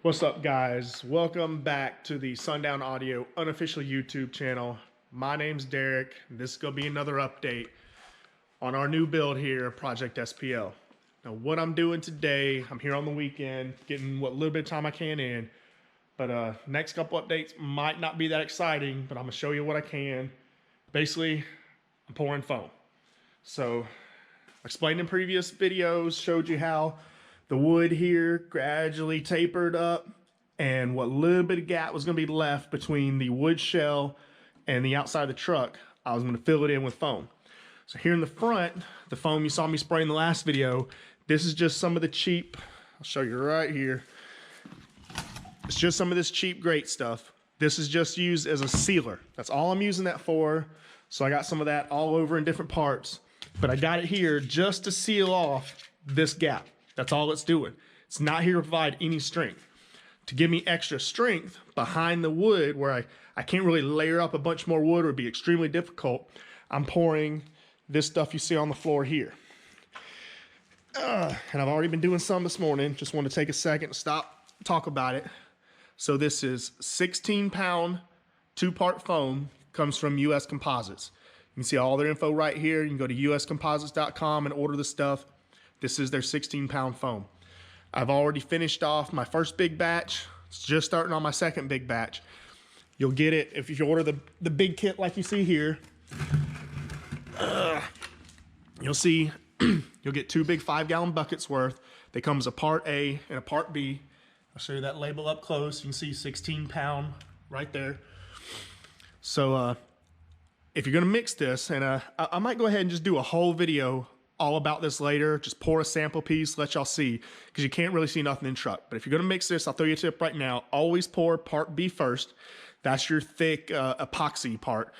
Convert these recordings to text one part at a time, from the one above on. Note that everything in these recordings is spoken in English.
What's up, guys? Welcome back to the Sundown Audio unofficial YouTube channel. My name's Derek. This is going to be another update on our new build here, Project SPL. Now, what I'm doing today, I'm here on the weekend, getting what little bit of time I can in. But next couple updates might not be that exciting, but I'm going to show you what I can. Basically, I'm pouring foam. So, I explained in previous videos, showed you how the wood here gradually tapered up and what little bit of gap was going to be left between the wood shell and the outside of the truck, I was going to fill it in with foam. So here in the front, the foam you saw me spray in the last video, this is just some of the cheap, I'll show you right here. It's just some of this cheap grate stuff. This is just used as a sealer. That's all I'm using that for. So I got some of that all over in different parts, but I got it here just to seal off this gap. That's all it's doing. It's not here to provide any strength. To give me extra strength behind the wood where I can't really layer up a bunch more wood or it'd be extremely difficult, I'm pouring this stuff you see on the floor here. And I've already been doing some this morning. Just want to take a second to stop, talk about it. So this is 16-pound, 2-part foam, comes from US Composites. You can see all their info right here. You can go to uscomposites.com and order the stuff. This is their 16-pound foam. I've already finished off my first big batch. It's just starting on my second big batch. You'll get it if you order the big kit like you see here. You'll see you'll get 2 big 5-gallon buckets worth. They come as a part A and a part B. I'll show you that label up close. You can see 16-pound right there. So if you're gonna mix this, and I might go ahead and just do a whole video all about this later, just pour a sample piece, let y'all see, because you can't really see nothing in truck. But if you're gonna mix this, I'll throw you a tip right now, always pour part B first. That's your thick epoxy part.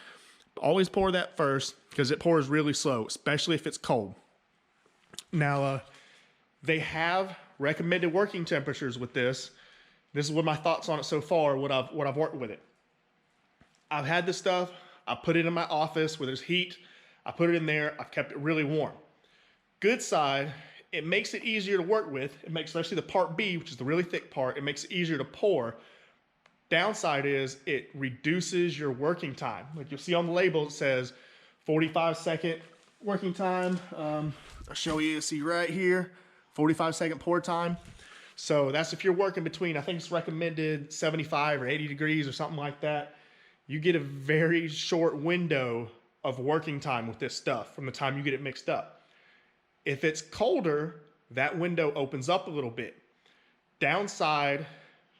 Always pour that first, because it pours really slow, especially if it's cold. Now, they have recommended working temperatures with this. This is what my thoughts on it so far, what I've worked with it. I've had this stuff, I put it in my office where there's heat, I put it in there, I've kept it really warm. Good side, it makes it easier to work with. It makes, especially the part B, which is the really thick part, it makes it easier to pour. Downside is it reduces your working time. Like you'll see on the label, it says 45-second working time. I'll show you, see right here, 45-second pour time. So that's if you're working between, I think it's recommended 75 or 80 degrees or something like that. You get a very short window of working time with this stuff from the time you get it mixed up. If it's colder, that window opens up a little bit. Downside,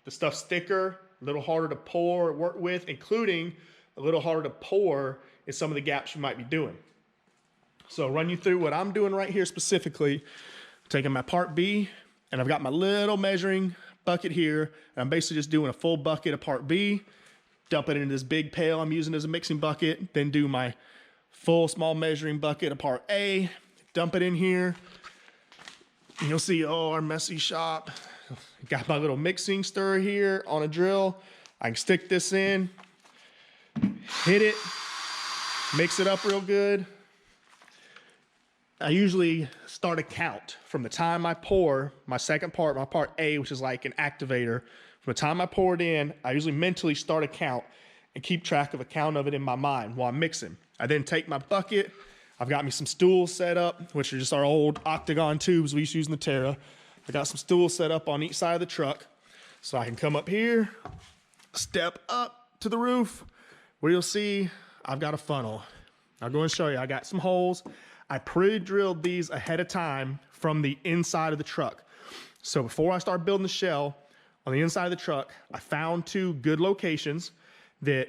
the stuff's thicker, a little harder to pour, work with, including a little harder to pour in some of the gaps you might be doing. So I'll run you through what I'm doing right here specifically. I'm taking my part B, and I've got my little measuring bucket here, and I'm basically just doing a full bucket of part B, dump it into this big pail I'm using as a mixing bucket, then do my full small measuring bucket of part A, dump it in here. And you'll see, oh, our messy shop. Got my little mixing stir here on a drill. I can stick this in, hit it, mix it up real good. I usually start a count from the time I pour my second part, my part A, which is like an activator. From the time I pour it in, I usually mentally start a count and keep track of a count of it in my mind while I'm mixing. I then take my bucket. I've got me some stools set up, which are just our old octagon tubes we used to use in the Terra. I got some stools set up on each side of the truck, so I can come up here, step up to the roof, where you'll see I've got a funnel. I'll go and show you. I got some holes. I pre-drilled these ahead of time from the inside of the truck. So before I start building the shell, on the inside of the truck, I found 2 good locations that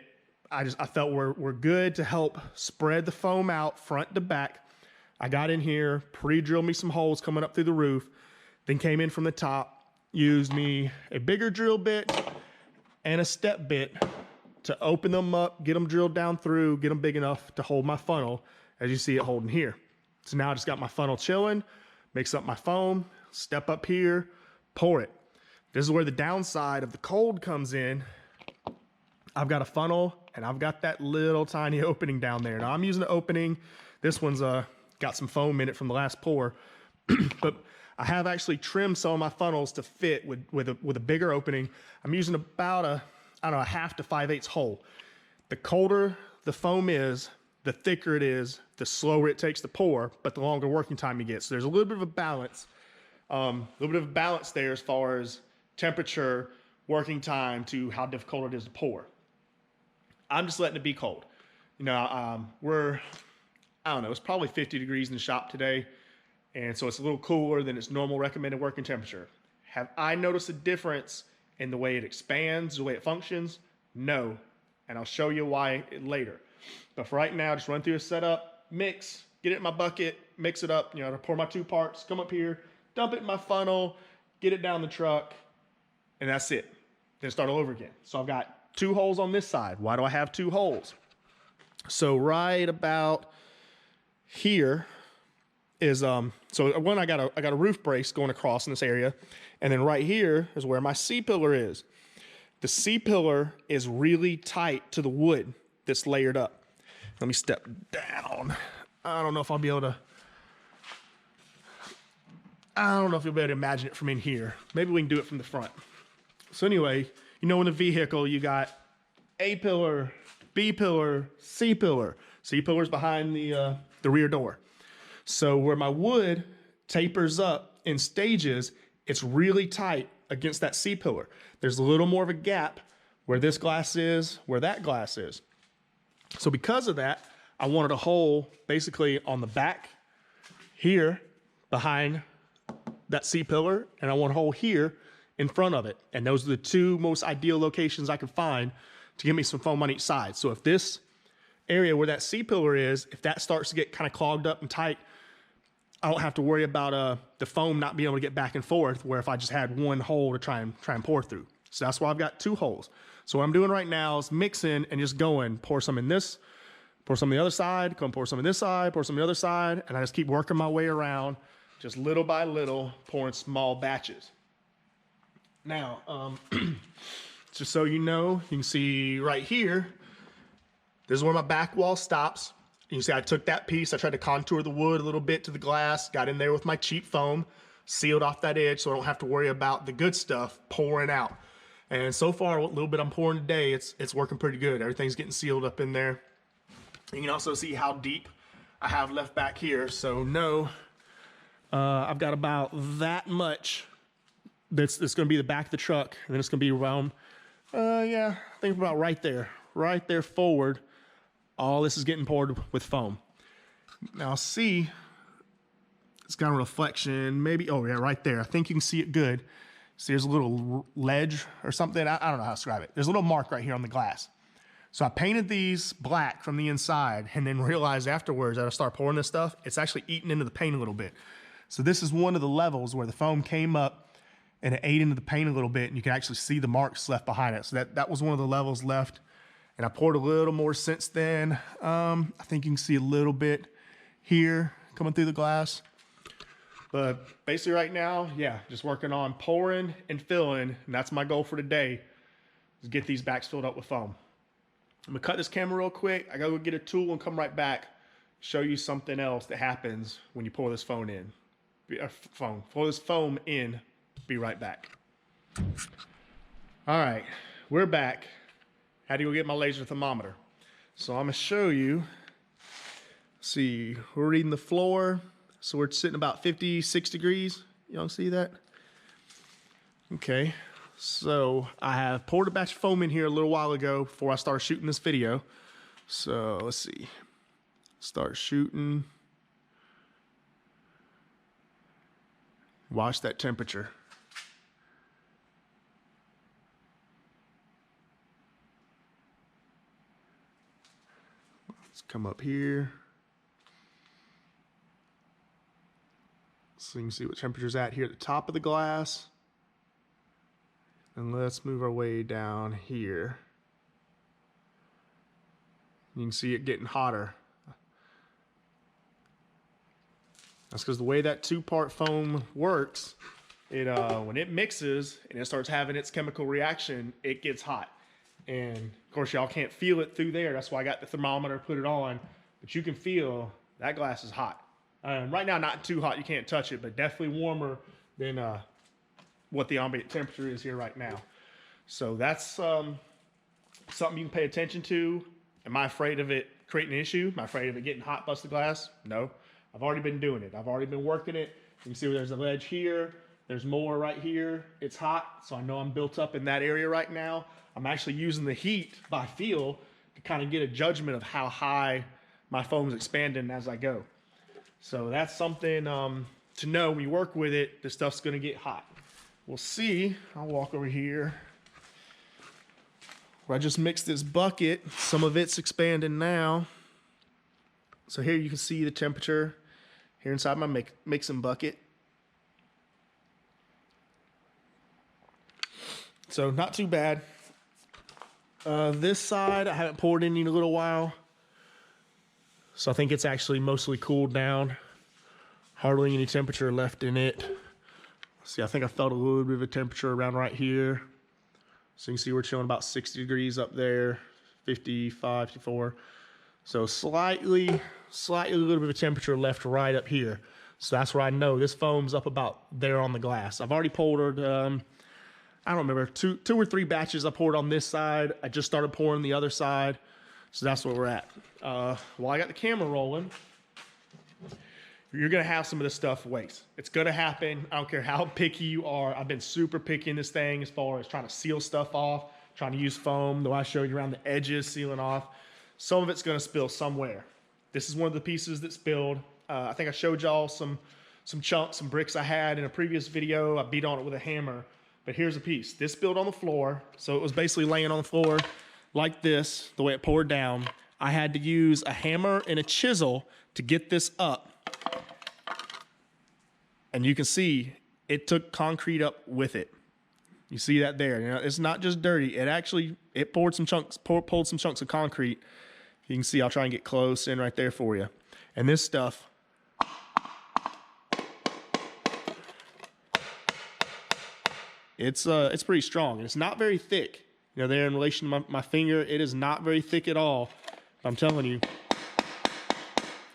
I felt were good to help spread the foam out front to back. I got in here, pre-drilled me some holes coming up through the roof, then came in from the top, used me a bigger drill bit and a step bit to open them up, get them drilled down through, get them big enough to hold my funnel, as you see it holding here. So now I just got my funnel chilling, mix up my foam, step up here, pour it. This is where the downside of the cold comes in. I've got a funnel and I've got that little tiny opening down there. Now I'm using the opening. This one's got some foam in it from the last pour, but I have actually trimmed some of my funnels to fit with a bigger opening. I'm using about a 1/2 to 5/8 hole. The colder the foam is, the thicker it is, the slower it takes to pour, but the longer working time you get. So there's a little bit of a balance, there as far as temperature, working time to how difficult it is to pour. I'm just letting it be cold. You know, I don't know, it's probably 50 degrees in the shop today. And so it's a little cooler than its normal recommended working temperature. Have I noticed a difference in the way it expands, the way it functions? No. And I'll show you why later. But for right now, just run through a setup, mix, get it in my bucket, mix it up, you know, to pour my 2 parts, come up here, dump it in my funnel, get it down the truck, and that's it. Then start all over again. So I've got 2 holes on this side. Why do I have 2 holes? So right about here is so one, I got a roof brace going across in this area, and then right here is where my C-pillar is. The C-pillar is really tight to the wood that's layered up. Let me step down. I don't know if you'll be able to imagine it from in here. Maybe we can do it from the front. So anyway, you know, in the vehicle you got A pillar, B pillar, C pillar. C pillar's behind the rear door. So where my wood tapers up in stages, it's really tight against that C pillar. There's a little more of a gap where this glass is, where that glass is. So because of that, I wanted a hole basically on the back here behind that C pillar, and I want a hole here in front of it. And those are the 2 most ideal locations I could find to give me some foam on each side. So if this area where that C pillar is, if that starts to get kind of clogged up and tight, I don't have to worry about the foam not being able to get back and forth, where if I just had 1 hole to try and pour through. So that's why I've got 2 holes. So what I'm doing right now is mixing and just going, pour some in this, pour some on the other side, come pour some in this side, pour some on the other side, and I just keep working my way around, just little by little, pouring small batches. Now, just so you know, you can see right here, this is where my back wall stops. You can see I took that piece, I tried to contour the wood a little bit to the glass, got in there with my cheap foam, sealed off that edge so I don't have to worry about the good stuff pouring out. And so far, what little bit I'm pouring today, it's working pretty good. Everything's getting sealed up in there. You can also see how deep I have left back here. So no, I've got about that much that's gonna be the back of the truck, and then it's gonna be around, yeah, I think about right there forward. All this is getting poured with foam. Now see, it's got a reflection, maybe, oh yeah, right there. I think you can see it good. See, there's a little ledge or something. I don't know how to describe it. There's a little mark right here on the glass. So I painted these black from the inside and then realized afterwards that I start pouring this stuff, it's actually eating into the paint a little bit. So this is one of the levels where the foam came up and it ate into the paint a little bit, and you can actually see the marks left behind it. So that was one of the levels left. And I poured a little more since then. I think you can see a little bit here coming through the glass. But basically right now, yeah, just working on pouring and filling, and that's my goal for today, is get these backs filled up with foam. I'm gonna cut this camera real quick. I gotta go get a tool and come right back, show you something else that happens when you pour this foam in. Pour this foam in, be right back. All right, we're back. Had to go get my laser thermometer. So I'm gonna show you, see, we're reading the floor. So we're sitting about 56 degrees. Y'all see that? Okay, so I have poured a batch of foam in here a little while ago before I started shooting this video. So let's see, start shooting. Watch that temperature. Let's come up here. So you can see what temperature's at here at the top of the glass. And let's move our way down here. You can see it getting hotter. That's because the way that 2-part foam works, when it mixes and it starts having its chemical reaction, it gets hot. And of course y'all can't feel it through there. That's why I got the thermometer, put it on, but you can feel that glass is hot. Right now, not too hot, you can't touch it, but definitely warmer than what the ambient temperature is here right now. So that's something you can pay attention to. Am I afraid of it creating an issue? Am I afraid of it getting hot, bust the glass? No. I've already been doing it. I've already been working it. You can see where there's a ledge here. There's more right here. It's hot, so I know I'm built up in that area right now. I'm actually using the heat by feel to kind of get a judgment of how high my foam's expanding as I go. So that's something to know when you work with it, this stuff's gonna get hot. We'll see. I'll walk over here. Where I just mixed this bucket. Some of it's expanding now. So here you can see the temperature here inside my mixing bucket. So not too bad. This side I haven't poured in a little while. So I think it's actually mostly cooled down. Hardly any temperature left in it. See, I think I felt a little bit of a temperature around right here. So you can see we're chilling about 60 degrees up there, 55, 54. So slightly a little bit of temperature left right up here. So that's where I know this foam's up about there on the glass. I've already poured, I don't remember, two or three batches I poured on this side. I just started pouring the other side. So that's where we're at. While I got the camera rolling, you're gonna have some of this stuff waste. It's gonna happen. I don't care how picky you are. I've been super picky in this thing as far as trying to seal stuff off, trying to use foam, though I showed you around the edges, sealing off. Some of it's gonna spill somewhere. This is one of the pieces that spilled. I think I showed y'all some chunks, some bricks I had in a previous video. I beat on it with a hammer, but here's a piece. This spilled on the floor, so it was basically laying on the floor like this, the way it poured down. I had to use a hammer and a chisel to get this up. And you can see it took concrete up with it. You see that there. You know, it's not just dirty. It poured some chunks, pulled some chunks of concrete. You can see, I'll try and get close in right there for you. And this stuff, it's pretty strong. And it's not very thick. You know, there in relation to my finger, it is not very thick at all. I'm telling you,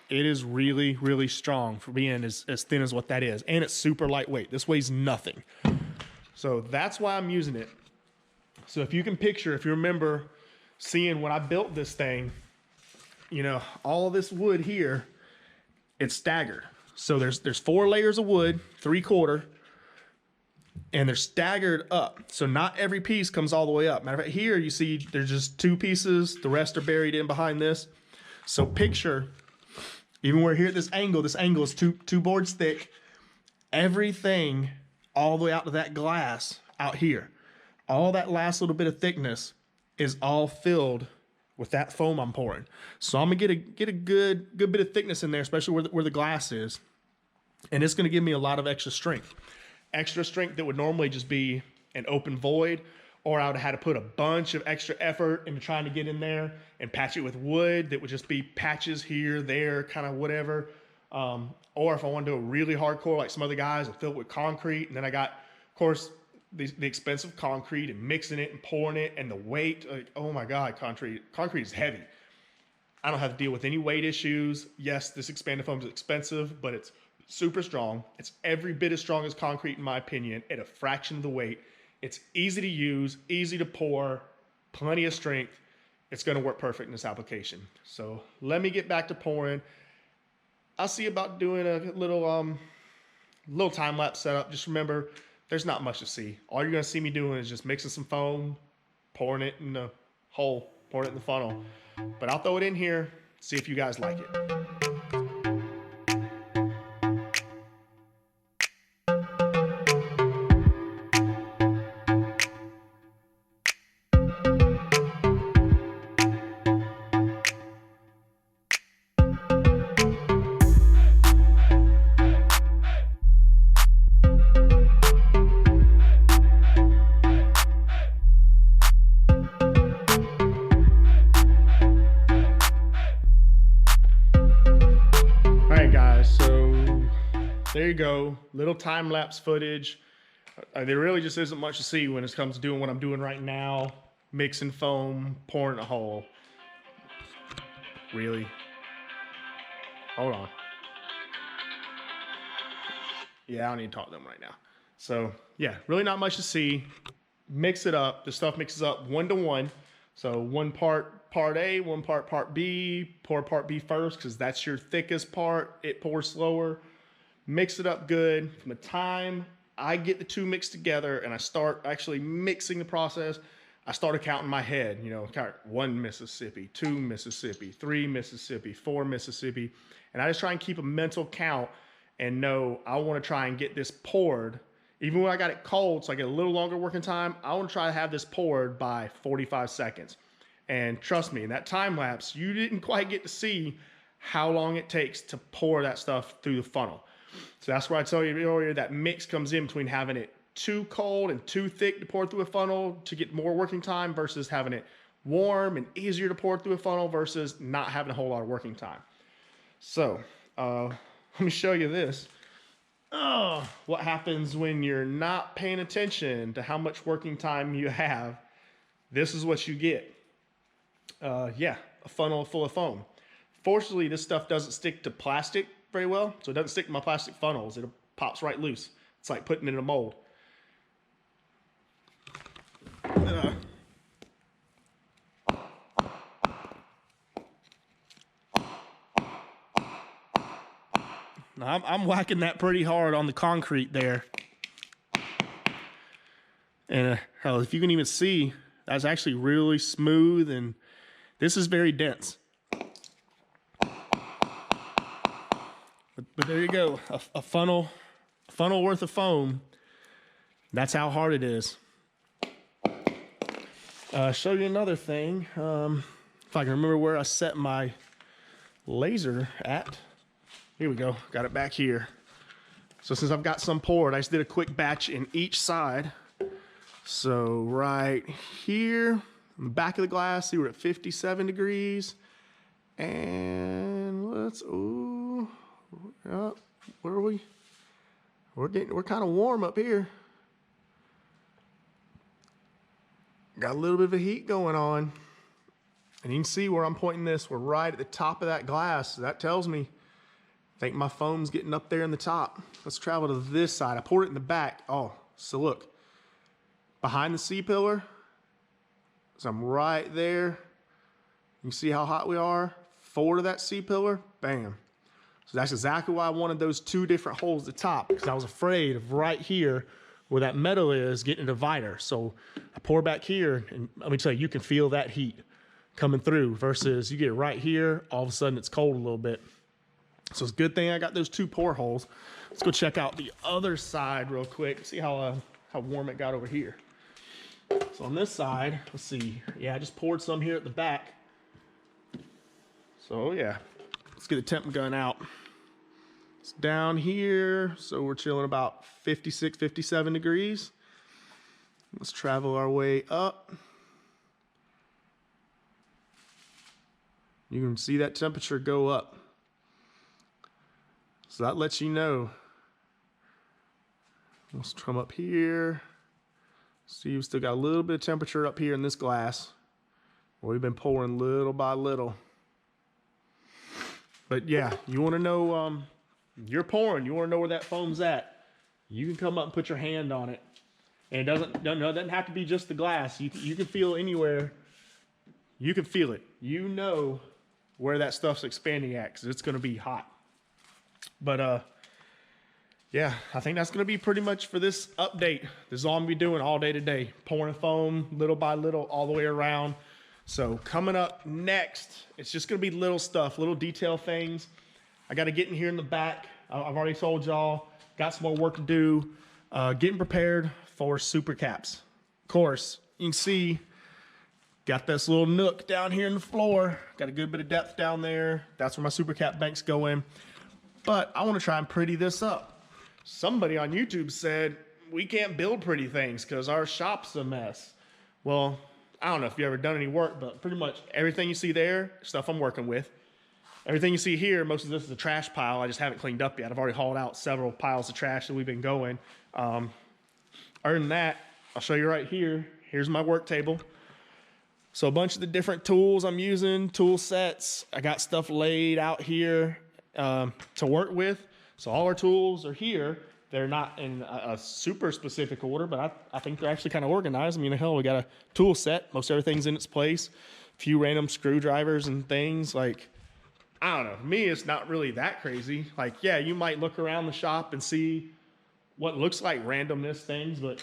it is really, really strong for being as thin as what that is. And it's super lightweight. This weighs nothing. So that's why I'm using it. So if you can picture, if you remember seeing when I built this thing, you know, all this wood here, it's staggered. So there's 4 layers of wood, 3/4, and they're staggered up. So not every piece comes all the way up. Matter of fact, here you see there's just 2 pieces. The rest are buried in behind this. So picture, even where here at this angle is two boards thick. Everything all the way out to that glass out here, all that last little bit of thickness is all filled with that foam I'm pouring. So I'm gonna get a good bit of thickness in there, especially where the glass is. And it's gonna give me a lot of extra strength. Extra strength that would normally just be an open void, or I would have had to put a bunch of extra effort into trying to get in there and patch it with wood that would just be patches here, there, kind of whatever. Or if I want to do a really hardcore, like some other guys, and fill it with concrete. And then I got, of course, the expensive concrete and mixing it and pouring it and the weight. Like, oh my God, concrete is heavy. I don't have to deal with any weight issues. Yes, this expanded foam is expensive, but it's super strong. It's every bit as strong as concrete in my opinion, at a fraction of the weight. It's easy to use, easy to pour, plenty of strength. It's gonna work perfect in this application. So let me get back to pouring. I'll see about doing a little time-lapse setup. Just remember, there's not much to see. All you're gonna see me doing is just mixing some foam, pouring it in the hole, pouring it in the funnel. But I'll throw it in here, see if you guys like it. There you go, little time-lapse footage. There really just isn't much to see when it comes to doing what I'm doing right now, mixing foam, pouring a hole. Really? Hold on. Yeah, I don't need to talk to them right now. So yeah, really not much to see. Mix it up. The stuff mixes up 1 to 1. So one part A, one part B. Pour part B first because that's your thickest part. It pours slower. Mix it up good. From the time I get the two mixed together and I start actually mixing the process, I started counting in my head, you know, count 1 Mississippi, 2 Mississippi, 3 Mississippi, 4 Mississippi. And I just try and keep a mental count and know I want to try and get this poured. Even when I got it cold, so I get a little longer working time, I want to try to have this poured by 45 seconds. And trust me, in that time lapse, you didn't quite get to see how long it takes to pour that stuff through the funnel. So that's why I told you earlier that mix comes in between having it too cold and too thick to pour through a funnel to get more working time versus having it warm and easier to pour through a funnel versus not having a whole lot of working time. So let me show you this. What happens when you're not paying attention to how much working time you have. This is what you get. Yeah, a funnel full of foam. Fortunately, this stuff doesn't stick to plastic very well, so it doesn't stick to my plastic funnels. It pops right loose. It's like putting it in a mold. Now I'm whacking that pretty hard on the concrete there. And hell, if you can even see, that's actually really smooth, and this is very dense. But there you go, a funnel worth of foam. That's how hard it is. Show you another thing. If I can remember where I set my laser at. Here we go, got it back here. So since I've got some poured, I just did a quick batch in each side. So right here, on the back of the glass, see we're at 57 degrees. And let's, where are we? We're kind of warm up here. Got a little bit of a heat going on. And you can see where I'm pointing this, we're right at the top of that glass. So that tells me, I think my foam's getting up there in the top. Let's travel to this side. I poured it in the back. Oh, so look, behind the C-pillar, so I'm right there. You see how hot we are? Forward of that C-pillar, bam. So that's exactly why I wanted those 2 different holes at the top, because I was afraid of right here where that metal is getting a divider. So I pour back here, and let me tell you, you can feel that heat coming through versus you get right here, all of a sudden it's cold a little bit. So it's a good thing I got those 2 pour holes. Let's go check out the other side real quick, see how warm it got over here. So on this side, let's see. Yeah, I just poured some here at the back. So yeah, let's get the temp gun out. It's down here, so we're chilling about 56, 57 degrees. Let's travel our way up. You can see that temperature go up. So that lets you know. Let's come up here. See, we've still got a little bit of temperature up here in this glass. We've been pouring little by little. But yeah, you want to know, you're pouring, you want to know where that foam's at. You can come up and put your hand on it. And it doesn't have to be just the glass. You can feel anywhere. You can feel it. You know where that stuff's expanding at, because it's going to be hot. But yeah, I think that's going to be pretty much for this update. This is all I'm going to be doing all day today. Pouring foam little by little all the way around. So coming up next, it's just going to be little stuff, little detail things. I got to get in here in the back. I've already told y'all, got some more work to do. Getting prepared for super caps. Of course, you can see, got this little nook down here in the floor. Got a good bit of depth down there. That's where my super cap bank's going. But I want to try and pretty this up. Somebody on YouTube said, we can't build pretty things because our shop's a mess. Well, I don't know if you've ever done any work, but pretty much everything you see there, stuff I'm working with. Everything you see here, most of this is a trash pile. I just haven't cleaned up yet. I've already hauled out several piles of trash that we've been going. Other than that, I'll show you right here. Here's my work table. So a bunch of the different tools I'm using, tool sets. I got stuff laid out here to work with. So all our tools are here. They're not in a super specific order, but I think they're actually kind of organized. I mean, hell, we got a tool set. Most everything's in its place. A few random screwdrivers and things. Like, I don't know. For me, it's not really that crazy. Like, yeah, you might look around the shop and see what looks like randomness things, but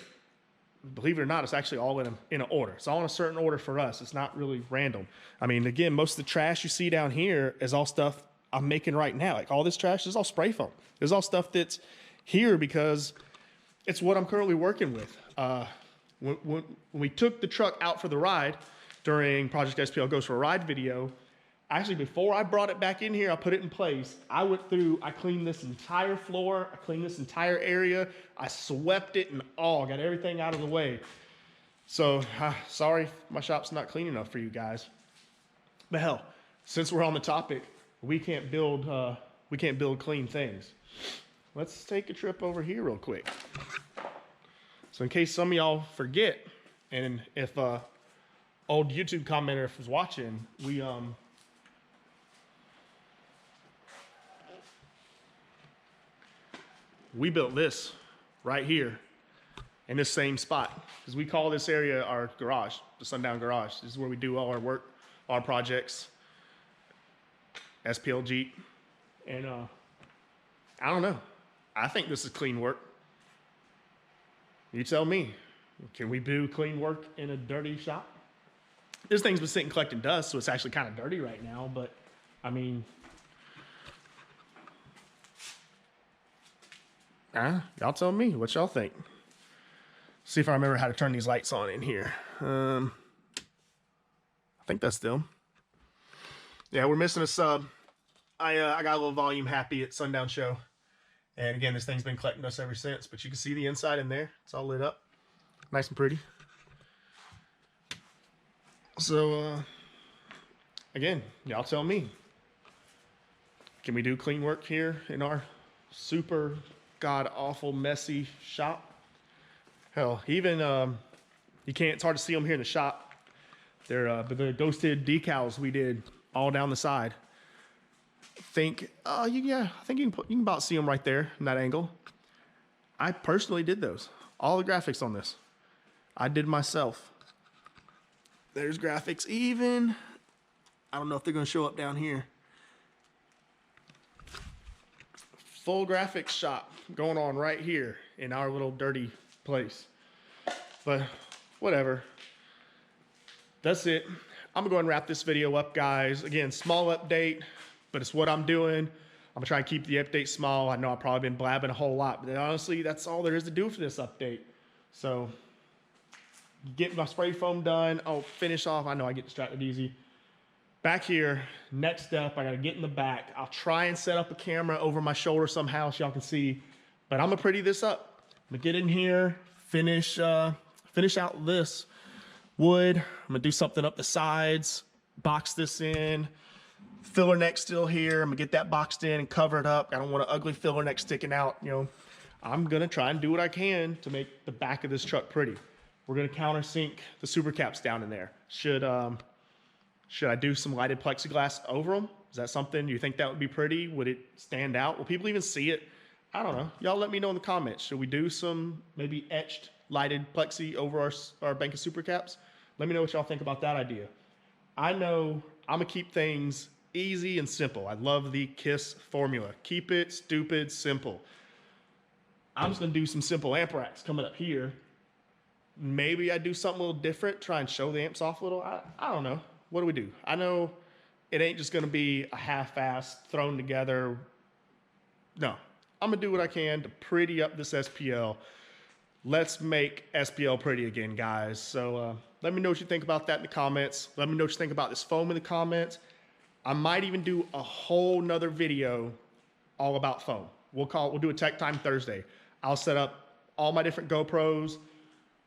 believe it or not, it's actually all in an order. It's all in a certain order for us. It's not really random. I mean, again, most of the trash you see down here is all stuff I'm making right now. Like all this trash is all spray foam. There's all stuff that's here because it's what I'm currently working with. When we took the truck out for the ride during Project SPL Goes for a Ride video, actually before I brought it back in here, I put it in place. I went through, I cleaned this entire floor, I cleaned this entire area, I swept it and all, got everything out of the way. So, sorry my shop's not clean enough for you guys. But hell, since we're on the topic, we can't build clean things. Let's take a trip over here real quick. So in case some of y'all forget, and if old YouTube commenter was watching, we built this right here in this same spot, because we call this area our garage, the Sundown Garage. This is where we do all our work, our projects, SPL Jeep, and I don't know. I think this is clean work. You tell me. Can we do clean work in a dirty shop? This thing's been sitting collecting dust, so it's actually kind of dirty right now, but I mean, y'all tell me what y'all think. See if I remember how to turn these lights on in here. I think that's them. Yeah, we're missing a sub. I got a little volume happy at Sundown Show. And again, this thing's been collecting dust ever since, but you can see the inside in there. It's all lit up. Nice and pretty. So, again, y'all tell me. Can we do clean work here in our super god-awful messy shop? Hell, even, you can't, it's hard to see them here in the shop. They're the ghosted decals we did all down the side. I think you can about see them right there in that angle. I personally did those. All the graphics on this, I did myself. There's graphics even. I don't know if they're going to show up down here. Full graphics shop going on right here in our little dirty place. But whatever. That's it. I'm going to go ahead and wrap this video up, guys. Again, small update, but it's what I'm doing. I'm gonna try and keep the update small. I know I've probably been blabbing a whole lot, but honestly, that's all there is to do for this update. So, get my spray foam done. I'll finish off. I know I get distracted easy. Back here, next up, I gotta get in the back. I'll try and set up a camera over my shoulder somehow so y'all can see, but I'm gonna pretty this up. I'm gonna get in here, finish out this wood. I'm gonna do something up the sides, box this in. Filler neck still here. I'm gonna get that boxed in and cover it up. I don't want an ugly filler neck sticking out. You know, I'm gonna try and do what I can to make the back of this truck pretty. We're gonna countersink the super caps down in there. Should I do some lighted plexiglass over them? Is that something you think that would be pretty? Would it stand out? Will people even see it? I don't know. Y'all let me know in the comments. Should we do some maybe etched lighted plexi over our bank of super caps? Let me know what y'all think about that idea. I know I'm gonna keep things easy and simple. I love the KISS formula. Keep it stupid simple. I'm just gonna do some simple amp racks coming up here. Maybe I do something a little different, try and show the amps off a little. I don't know. What do we do? I know it ain't just gonna be a half-assed thrown together. No, I'm gonna do what I can to pretty up this SPL. Let's make SPL pretty again, guys. So let me know what you think about that in the comments. Let me know what you think about this foam in the comments. I might even do a whole nother video all about foam. We'll do a Tech Time Thursday. I'll set up all my different GoPros.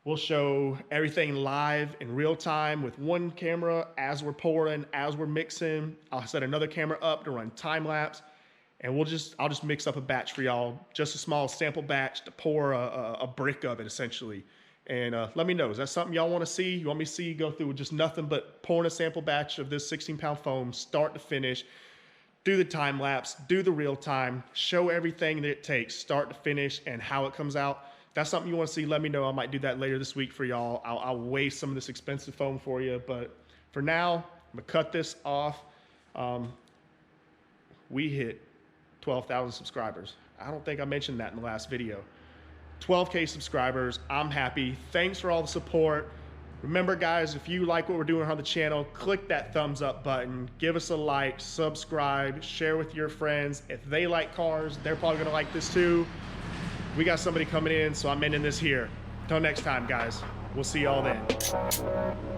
We'll show everything live in real time with one camera as we're pouring, as we're mixing. I'll set another camera up to run time lapse, and I'll just mix up a batch for y'all, just a small sample batch to pour a brick of it essentially. And let me know, is that something y'all want to see? You want me to see you go through just nothing but pouring a sample batch of this 16-pound foam, start to finish, do the time lapse, do the real time, show everything that it takes, start to finish, and how it comes out. If that's something you want to see, let me know. I might do that later this week for y'all. I'll waste some of this expensive foam for you, but for now, I'm gonna cut this off. We hit 12,000 subscribers. I don't think I mentioned that in the last video. 12K subscribers, I'm happy. Thanks for all the support. Remember guys, if you like what we're doing on the channel, click that thumbs up button, give us a like, subscribe, share with your friends. If they like cars, they're probably gonna like this too. We got somebody coming in, so I'm ending this here. Until next time guys, we'll see y'all then.